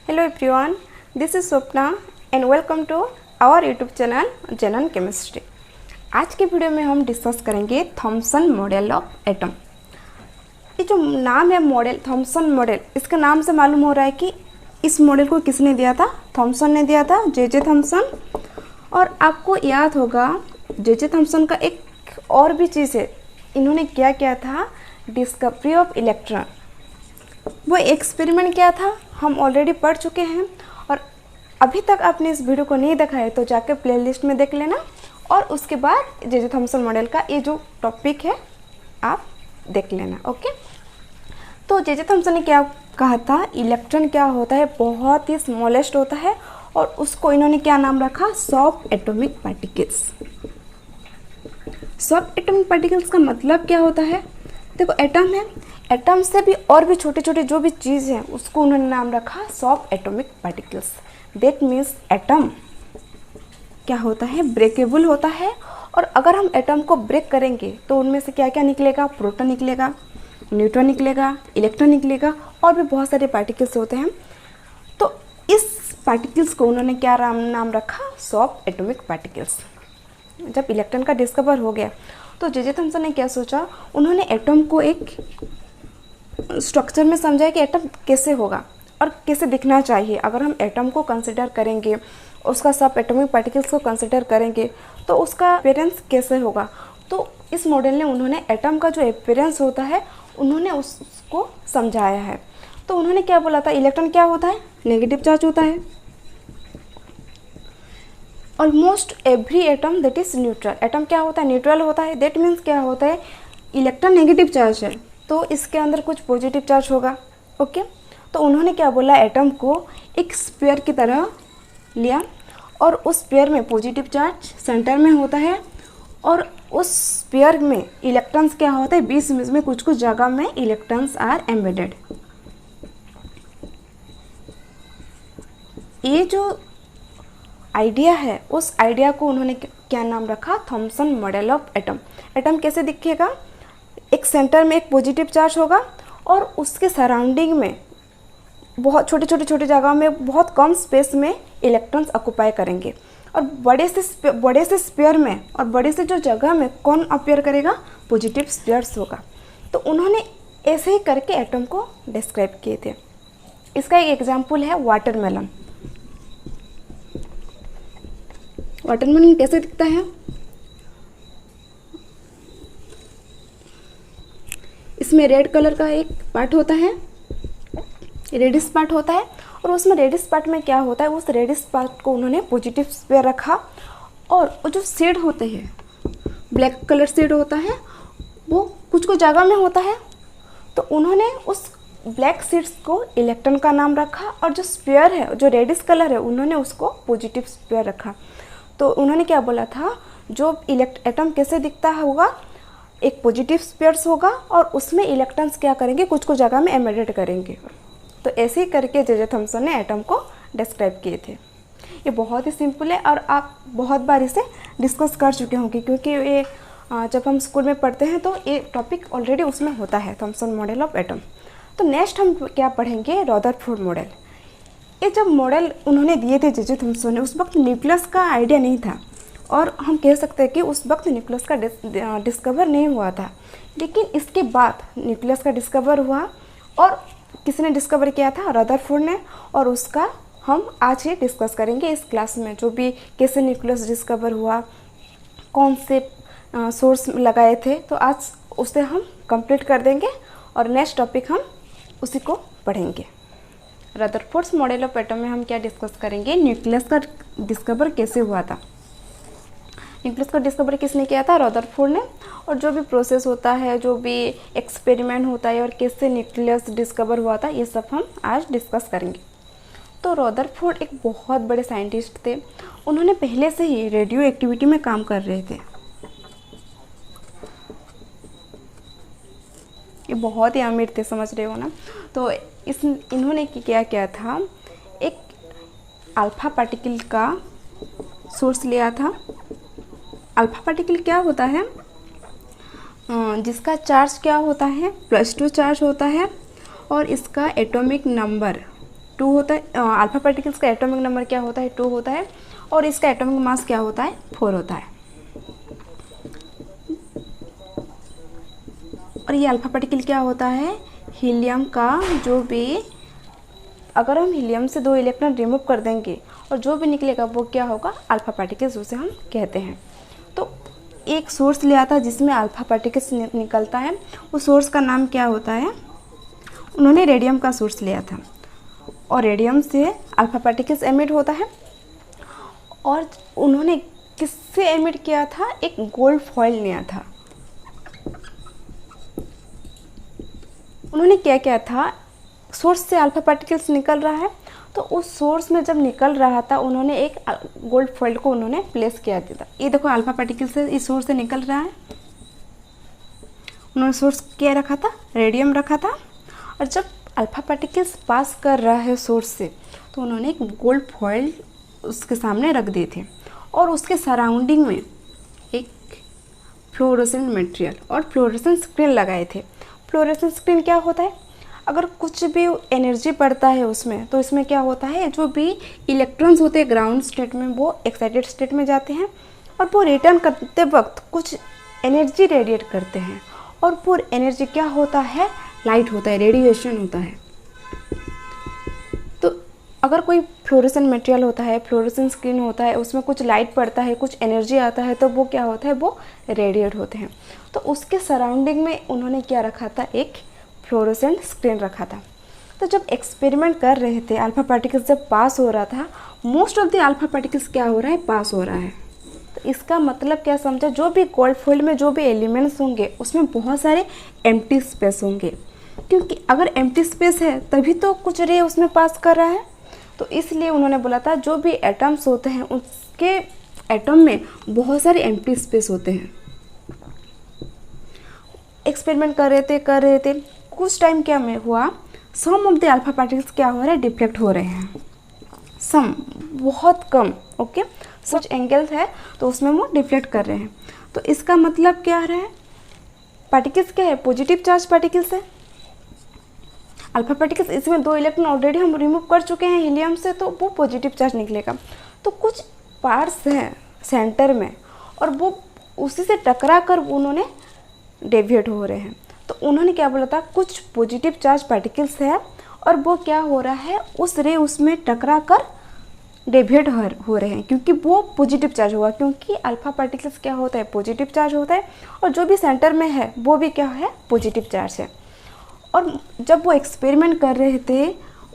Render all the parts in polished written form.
Hello everyone, this is Swapna and welcome to our YouTube channel जनन chemistry. आज के video में हम डिस्कस करेंगे थॉमसन मॉडल ऑफ एटम। ये जो नाम है मॉडल, थॉमसन मॉडल, इसका नाम से मालूम हो रहा है कि इस मॉडल को किसने दिया था? थॉमसन ने दिया था, जे थॉमसन। और आपको याद होगा जे थॉमसन का एक और भी चीज़ है, इन्होंने क्या किया था? Discovery of electron. वो एक्सपेरिमेंट क्या था हम ऑलरेडी पढ़ चुके हैं, और अभी तक आपने इस वीडियो को नहीं देखा है तो जाकर प्लेलिस्ट में देख लेना, और उसके बाद जे थॉमसन मॉडल का ये जो टॉपिक है आप देख लेना। ओके, तो जे थॉमसन ने क्या कहा था? इलेक्ट्रॉन क्या होता है? बहुत ही स्मॉलेस्ट होता है, और उसको इन्होंने क्या नाम रखा? सब एटॉमिक पार्टिकल्स। सब एटॉमिक पार्टिकल्स का मतलब क्या होता है? देखो, एटम है, एटम से भी और भी छोटे छोटे जो भी चीज़ हैं उसको उन्होंने नाम रखा सब atomic particles. That means atom क्या होता है? ब्रेकेबल होता है, और अगर हम एटम को ब्रेक करेंगे तो उनमें से क्या क्या निकलेगा? प्रोटॉन निकलेगा, न्यूट्रॉन निकलेगा, इलेक्ट्रॉन निकलेगा, और भी बहुत सारे पार्टिकल्स होते हैं। तो इस पार्टिकल्स को उन्होंने क्या नाम रखा? सब एटॉमिक पार्टिकल्स। जब इलेक्ट्रॉन का डिस्कवर हो गया तो जे थॉमसन ने क्या सोचा? उन्होंने एटम को एक स्ट्रक्चर में समझा कि एटम कैसे होगा और कैसे दिखना चाहिए। अगर हम एटम को कंसिडर करेंगे, उसका सब एटॉमिक पार्टिकल्स को कंसिडर करेंगे, तो उसका अपीयरेंस कैसे होगा। तो इस मॉडल ने उन्होंने एटम का जो अपीयरेंस होता है उन्होंने उसको समझाया है। तो उन्होंने क्या बोला था? इलेक्ट्रॉन क्या होता है? नेगेटिव चार्ज होता है। Almost every atom that is neutral. Atom क्या होता है? न्यूट्रल होता है। दैट मीन्स क्या होता है? इलेक्ट्रॉन नेगेटिव चार्ज है तो इसके अंदर कुछ पॉजिटिव चार्ज होगा। ओके, तो उन्होंने क्या बोला? एटम को एक स्फीयर की तरह लिया, और उस स्फीयर में पॉजिटिव चार्ज सेंटर में होता है, और उस स्फीयर में इलेक्ट्रॉन्स क्या होता है? बीच में कुछ कुछ जगह में इलेक्ट्रॉन्स आर एम्बेडेड। ये जो आइडिया है, उस आइडिया को उन्होंने क्या नाम रखा? Thompson model of atom. Atom कैसे दिखेगा? एक सेंटर में एक पॉजिटिव चार्ज होगा, और उसके सराउंडिंग में बहुत छोटे जगह में बहुत कम स्पेस में इलेक्ट्रॉन्स ऑक्युपाई करेंगे, और बड़े से स्फीयर में और बड़े से जो जगह में कौन अपीयर करेगा? पॉजिटिव स्फीयर्स होगा। तो उन्होंने ऐसे ही करके एटम को डिस्क्राइब किए थे। इसका एक एग्जाम्पल है वाटरमेलन। वाटरमेलन कैसे दिखता है? इसमें रेड कलर का एक पार्ट होता है, रेडिश पार्ट होता है, और उसमें रेडिश पार्ट में क्या होता है? उस रेडिश पार्ट को उन्होंने पॉजिटिव पे रखा, और वो जो शेड होते हैं, ब्लैक कलर शेड होता है, वो कुछ जगह में होता है। तो उन्होंने उस ब्लैक शेड्स को इलेक्ट्रॉन का नाम रखा, और जो स्फीयर है, जो रेडिश कलर है, उन्होंने उसको पॉजिटिव स्फीयर रखा। तो उन्होंने क्या बोला था? जो एटम कैसे दिखता होगा? एक पॉजिटिव स्फीयर्स होगा, और उसमें इलेक्ट्रॉन्स क्या करेंगे? कुछ जगह में एम्बेडेड करेंगे। तो ऐसे ही करके जे थॉमसन ने एटम को डिस्क्राइब किए थे। ये बहुत ही सिंपल है, और आप बहुत बार इसे डिस्कस कर चुके होंगे, क्योंकि ये जब हम स्कूल में पढ़ते हैं तो ये टॉपिक ऑलरेडी उसमें होता है, थॉमसन मॉडल ऑफ एटम। तो नेक्स्ट हम क्या पढ़ेंगे? Rutherford model. ये जब मॉडल उन्होंने दिए थे जे थॉमसन ने, उस वक्त न्यूक्लियस का आइडिया नहीं था, और हम कह सकते हैं कि उस वक्त न्यूक्लियस का डिस्कवर नहीं हुआ था। लेकिन इसके बाद न्यूक्लियस का डिस्कवर हुआ, और किसने डिस्कवर किया था? रदरफोर्ड ने। और उसका हम आज ही डिस्कस करेंगे इस क्लास में, जो भी कैसे न्यूक्लियस डिस्कवर हुआ, कौन से सोर्स लगाए थे। तो आज उसे हम कंप्लीट कर देंगे, और नेक्स्ट टॉपिक हम उसी को पढ़ेंगे। रदरफोर्ड्स मॉडल ऑफ एटम में हम क्या डिस्कस करेंगे? न्यूक्लियस का डिस्कवर कैसे हुआ था। न्यूक्लियस का डिस्कवर किसने किया था? रदरफोर्ड ने। और जो भी प्रोसेस होता है, जो भी एक्सपेरिमेंट होता है, और कैसे न्यूक्लियस डिस्कवर हुआ था, ये सब हम आज डिस्कस करेंगे। तो रदरफोर्ड एक बहुत बड़े साइंटिस्ट थे। उन्होंने पहले से ही रेडियो एक्टिविटी में काम कर रहे थे। ये बहुत ही अमीर थे, समझ रहे हो ना। तो इन्होंने क्या किया था? एक अल्फा पार्टिकल का सोर्स लिया था। अल्फा पार्टिकल क्या होता है? जिसका चार्ज क्या होता है? +2 चार्ज होता है, और इसका एटॉमिक नंबर 2 होता है, अल्फा पार्टिकल्स का एटॉमिक नंबर क्या होता है 2 होता है, और इसका एटॉमिक मास क्या होता है 4 होता है। और ये अल्फा पार्टिकल क्या होता है, हीलियम का जो भी, अगर हम हीलियम से 2 इलेक्ट्रॉन रिमूव कर देंगे और जो भी निकलेगा वो क्या होगा, अल्फा पार्टिकल्स उसे हम कहते हैं। तो एक सोर्स लिया था जिसमें अल्फा पार्टिकल्स निकलता है, उस सोर्स का नाम क्या होता है, उन्होंने रेडियम का सोर्स लिया था, और रेडियम से अल्फा पार्टिकल्स एमिट होता है। और उन्होंने किससे एमिट किया था, एक गोल्ड फॉइल लिया था। उन्होंने क्या किया था, सोर्स से अल्फा पार्टिकल्स निकल रहा है, तो उस सोर्स में जब निकल रहा था उन्होंने एक गोल्ड फॉइल को उन्होंने प्लेस किया था। ये देखो अल्फा पार्टिकल्स से इस सोर्स से निकल रहा है, उन्होंने सोर्स क्या रखा था, रेडियम रखा था। और जब अल्फा पार्टिकल्स पास कर रहा है सोर्स से, तो उन्होंने एक गोल्ड फॉइल उसके सामने रख दिए थे, और उसके सराउंडिंग में एक फ्लोरोसेंट मटेरियल और फ्लोरोसेंट स्क्रीन लगाए थे। फ्लोरोसेंट स्क्रीन क्या होता है, अगर कुछ भी एनर्जी पड़ता है उसमें, तो इसमें क्या होता है, जो भी इलेक्ट्रॉन्स होते हैं ग्राउंड स्टेट में वो एक्साइटेड स्टेट में जाते हैं, और वो रिटर्न करते वक्त कुछ एनर्जी रेडिएट करते हैं, और वो एनर्जी क्या होता है, लाइट होता है, रेडिएशन होता है। तो अगर कोई फ्लोरोसेंट मटेरियल होता है, फ्लोरोसेंट स्क्रीन होता है, उसमें कुछ लाइट पड़ता है, कुछ एनर्जी आता है, तो वो क्या होता है, वो रेडिएट होते हैं। तो उसके सराउंडिंग में उन्होंने क्या रखा था, एक फ्लोरोसेंट स्क्रीन रखा था। तो जब एक्सपेरिमेंट कर रहे थे, अल्फा पार्टिकल्स जब पास हो रहा था, most of the alpha particles क्या हो रहा है, पास हो रहा है। तो इसका मतलब क्या समझा, जो भी गोल्ड फॉइल में जो भी एलिमेंट्स होंगे उसमें बहुत सारे एम्प्टी स्पेस होंगे, क्योंकि अगर एम्प्टी स्पेस है तभी तो कुछ रे उसमें पास कर रहा है। तो इसलिए उन्होंने बोला था जो भी एटम्स होते हैं उसके एटम में बहुत सारे एम्प्टी स्पेस होते हैं। एक्सपेरिमेंट कर रहे थे कुछ टाइम क्या में हुआ, सम ऑफ द अल्फा पार्टिकल्स क्या हो रहे हैं, डिफ्लेक्ट हो रहे हैं, सम बहुत कम, ओके, कुछ एंगल्स है तो उसमें वो डिफ्लेक्ट कर रहे हैं। तो इसका मतलब क्या आ रहा है, पार्टिकल्स क्या है, पॉजिटिव चार्ज पार्टिकल्स है, अल्फा पार्टिकल्स, इसमें 2 इलेक्ट्रॉन ऑलरेडी हम रिमूव कर चुके हैं हीलियम से, तो वो पॉजिटिव चार्ज निकलेगा। तो कुछ पार्ट्स हैं सेंटर में, और वो उसी से टकरा कर उन्होंने डेविएट हो रहे हैं। तो उन्होंने क्या बोला था, कुछ पॉजिटिव चार्ज पार्टिकल्स है और वो क्या हो रहा है, उस रे उसमें टकरा कर डेविएट हो रहे हैं, क्योंकि वो पॉजिटिव चार्ज हुआ, क्योंकि अल्फा पार्टिकल्स क्या होता है, पॉजिटिव चार्ज होता है, और जो भी सेंटर में है वो भी क्या है, पॉजिटिव चार्ज है। और जब वो एक्सपेरिमेंट कर रहे थे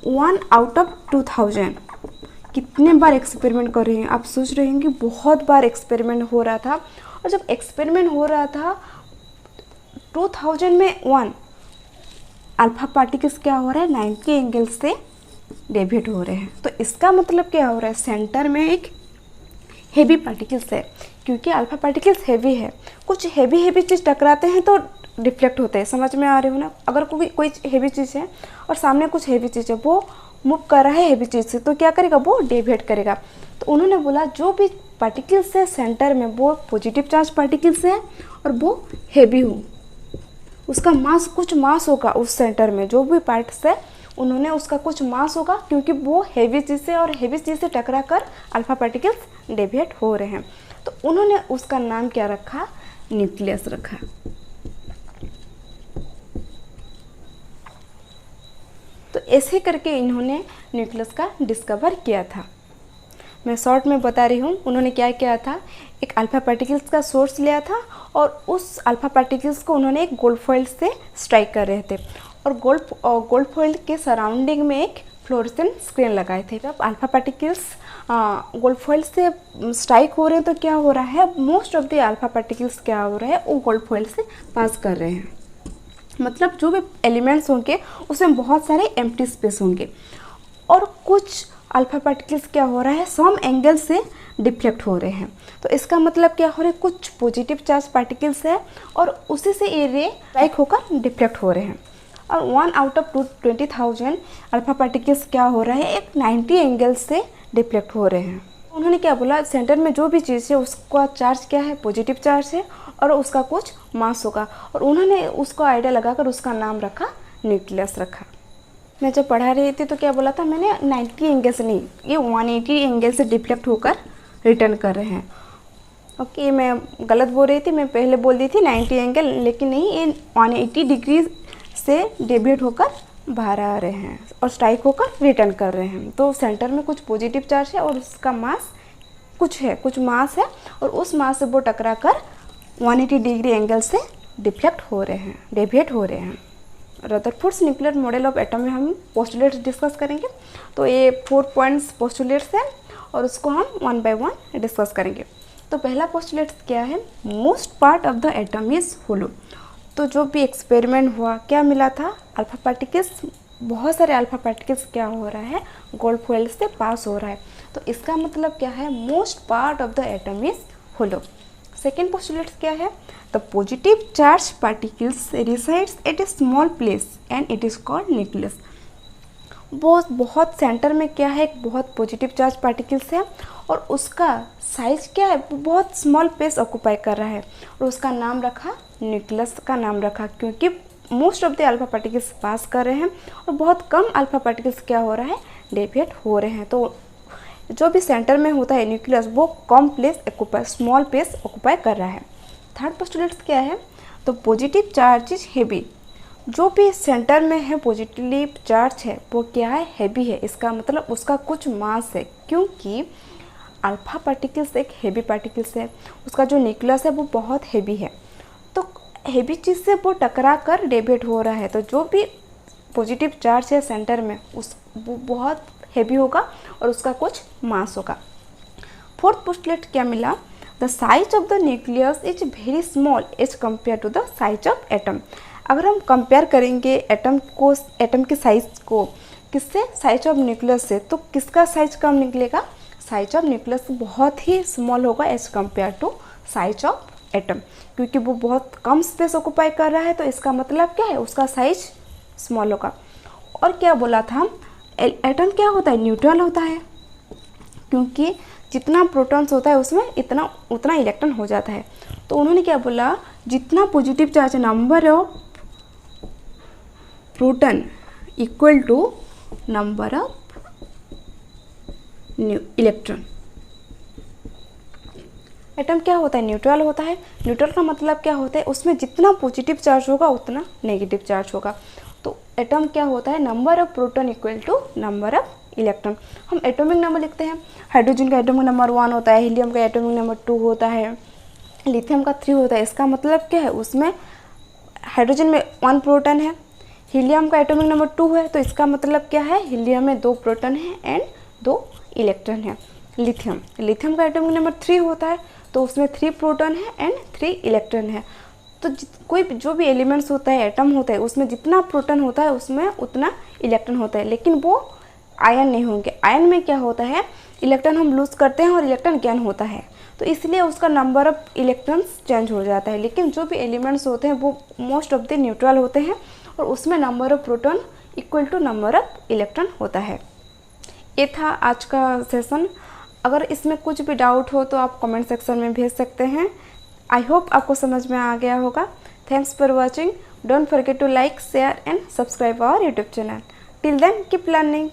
1 आउट ऑफ 2000, कितने बार एक्सपेरिमेंट कर रहे हैं, आप सोच रहे हैं कि बहुत बार एक्सपेरिमेंट हो रहा था। और जब एक्सपेरिमेंट हो रहा था 2000 में 1 अल्फा पार्टिकल्स क्या हो रहा है, 90 एंगल से डेविएट हो रहे हैं। तो इसका मतलब क्या हो रहा है, सेंटर में एक हेवी पार्टिकल्स है, क्योंकि अल्फा पार्टिकल्स हेवी है, कुछ हेवी चीज़ टकराते हैं तो डिफ्लेक्ट होते हैं, समझ में आ रहे हो ना। अगर कोई हेवी चीज़ है और सामने कुछ हेवी चीज़ है, वो मूव कर रहा है हेवी चीज़ से, तो क्या करेगा, वो डेविएट करेगा। तो उन्होंने बोला जो भी पार्टिकल्स है सेंटर में वो पॉजिटिव चार्ज पार्टिकल्स है और वो हेवी हो, उसका मास, कुछ मास होगा उस सेंटर में, जो भी पार्ट्स है उन्होंने उसका कुछ मास होगा, क्योंकि वो हेवी चीज़ से और हेवी चीज़ से टकरा कर अल्फा पार्टिकल्स डेविएट हो रहे हैं। तो उन्होंने उसका नाम क्या रखा, न्यूक्लियस रखा। तो ऐसे करके इन्होंने न्यूक्लियस का डिस्कवर किया था। मैं शॉर्ट में बता रही हूँ, उन्होंने क्या किया था, एक अल्फा पार्टिकल्स का सोर्स लिया था और उस अल्फा पार्टिकल्स को उन्होंने एक गोल्ड फॉइल से स्ट्राइक कर रहे थे, और गोल्ड फॉइल के सराउंडिंग में एक फ्लोरोसेंट स्क्रीन लगाए थे। जब अल्फा पार्टिकल्स गोल्ड फॉइल से स्ट्राइक हो रहे हैं तो क्या हो रहा है, most of the alpha particles क्या हो रहा है, वो गोल्ड फॉइल से पास कर रहे हैं। मतलब जो भी एलिमेंट्स होंगे उसमें बहुत सारे एम्प्टी स्पेस होंगे, और कुछ अल्फा पार्टिकल्स क्या हो रहा है, सम एंगल से डिफ्लेक्ट हो रहे हैं। तो इसका मतलब क्या हो रहा है, कुछ पॉजिटिव चार्ज पार्टिकल्स है और उसी से ये रे स्ट्राइक होकर डिफ्लेक्ट हो रहे हैं। और 1 आउट ऑफ 20,000 अल्फा पार्टिकल्स क्या हो रहा है, एक 90 एंगल से डिफ्लेक्ट हो रहे हैं। उन्होंने क्या बोला, सेंटर में जो भी चीज़ है उसका चार्ज क्या है, पॉजिटिव चार्ज है, और उसका कुछ मास होगा, और उन्होंने उसको आइडिया लगाकर उसका नाम रखा, न्यूक्लियस रखा। मैं जब पढ़ा रही थी तो क्या बोला था मैंने, 90 एंगल से नहीं, ये 180 एंगल से डिफ्लेक्ट होकर रिटर्न कर रहे हैं। ओके, मैं गलत बोल रही थी, मैं पहले बोल दी थी 90 एंगल, लेकिन नहीं, ये 180 डिग्री से डेविएट होकर बाहर आ रहे हैं और स्ट्राइक होकर रिटर्न कर रहे हैं। तो सेंटर में कुछ पॉजिटिव चार्ज है और उसका मास कुछ मास है, और उस मास से वो टकरा कर 180 डिग्री एंगल से डिफ्लेक्ट हो रहे हैं, डेविएट हो रहे हैं। Rutherford's nuclear model of atom में हम पोस्टुलेट्स डिस्कस करेंगे। तो ये 4 पॉइंट्स पोस्टुलेट्स हैं और उसको हम 1 बाय 1 डिस्कस करेंगे। तो पहला पोस्टुलेट्स क्या है, most part of the atom is hollow. तो जो भी एक्सपेरिमेंट हुआ क्या मिला था, अल्फा पार्टिकल्स, बहुत सारे अल्फा पार्टिकल्स क्या हो रहा है, गोल्ड फॉइल से पास हो रहा है। तो इसका मतलब क्या है, most part of the atom is hollow. Second postulates क्या है, the positive charge particles resides at a small place and it is called nucleus. बहुत सेंटर में क्या है, एक बहुत पॉजिटिव चार्ज पार्टिकल्स है और उसका साइज क्या है, वो बहुत स्मॉल स्पेस ऑक्यूपाई कर रहा है और उसका नाम रखा, न्यूक्लियस का नाम रखा, क्योंकि most of the alpha particles pass कर रहे हैं और बहुत कम अल्फा पार्टिकल्स क्या हो रहा है, डेविएट हो रहे हैं। तो जो भी सेंटर में होता है न्यूक्लियस, वो कम place occupy, small place occupy कर रहा है। थर्ड पोस्टुलेट क्या है, तो पॉजिटिव चार्ज इज हेवी। जो भी सेंटर में है पॉजिटिव चार्ज है वो क्या है, हेवी है। इसका मतलब उसका कुछ मास है, क्योंकि अल्फा पार्टिकल्स एक हेवी पार्टिकल्स है, उसका जो न्यूक्लियस है वो बहुत हेवी है। तो हेवी चीज़ से वो टकरा कर डेविएट हो रहा है। तो जो भी पॉजिटिव चार्ज है सेंटर में वो बहुत हेवी होगा और उसका कुछ मास होगा। फोर्थ पोस्टुलेट क्या मिला, the size of the nucleus is very small as compare to the size of atom. अगर हम कंपेयर करेंगे एटम के साइज को किससे, साइज ऑफ न्यूक्लियस से, तो किसका साइज कम निकलेगा, साइज ऑफ न्यूक्लियस बहुत ही स्मॉल होगा as compare to size of atom, क्योंकि वो बहुत कम स्पेस ऑक्यूपाई कर रहा है। तो इसका मतलब क्या है, उसका साइज स्मॉल होगा। और क्या बोला था, एटम क्या होता है, न्यूट्रल होता है, क्योंकि जितना प्रोटॉन्स होता है उसमें उतना इलेक्ट्रॉन हो जाता है। तो उन्होंने क्या बोला, जितना पॉजिटिव चार्ज है, number of proton equal to number of electron. Atom क्या होता है, न्यूट्रल होता है। न्यूट्रल का मतलब क्या होता है, उसमें जितना पॉजिटिव चार्ज होगा उतना नेगेटिव चार्ज होगा। तो एटम क्या होता है, number of proton equal to number of electron. हम एटॉमिक नंबर लिखते हैं, हाइड्रोजन का एटॉमिक नंबर 1 होता है, हीलियम का एटॉमिक नंबर 2 होता है, लिथियम का 3 होता है। इसका मतलब क्या है, उसमें हाइड्रोजन में 1 प्रोटॉन है, हीलियम का एटॉमिक नंबर 2 है, तो इसका मतलब क्या है, हीलियम में 2 प्रोटॉन है एंड 2 इलेक्ट्रॉन है। लिथियम का एटॉमिक नंबर 3 होता है, तो उसमें 3 प्रोटॉन है एंड 3 इलेक्ट्रॉन है। तो कोई जो भी एलिमेंट्स होता है, एटम होता है, उसमें जितना प्रोटॉन होता है उसमें उतना इलेक्ट्रॉन होता है, लेकिन वो आयन नहीं होंगे। आयन में क्या होता है, इलेक्ट्रॉन हम लूज करते हैं और इलेक्ट्रॉन गेन होता है, तो इसलिए उसका नंबर ऑफ इलेक्ट्रॉन्स चेंज हो जाता है। लेकिन जो भी एलिमेंट्स होते हैं वो मोस्ट ऑफ द न्यूट्रल होते हैं और उसमें number of proton equal to number of electron होता है। ये था आज का सेशन। अगर इसमें कुछ भी डाउट हो तो आप कमेंट सेक्शन में भेज सकते हैं। आई होप आपको समझ में आ गया होगा। Thanks for watching. Don't forget to like, share and subscribe our YouTube channel. Till then keep learning.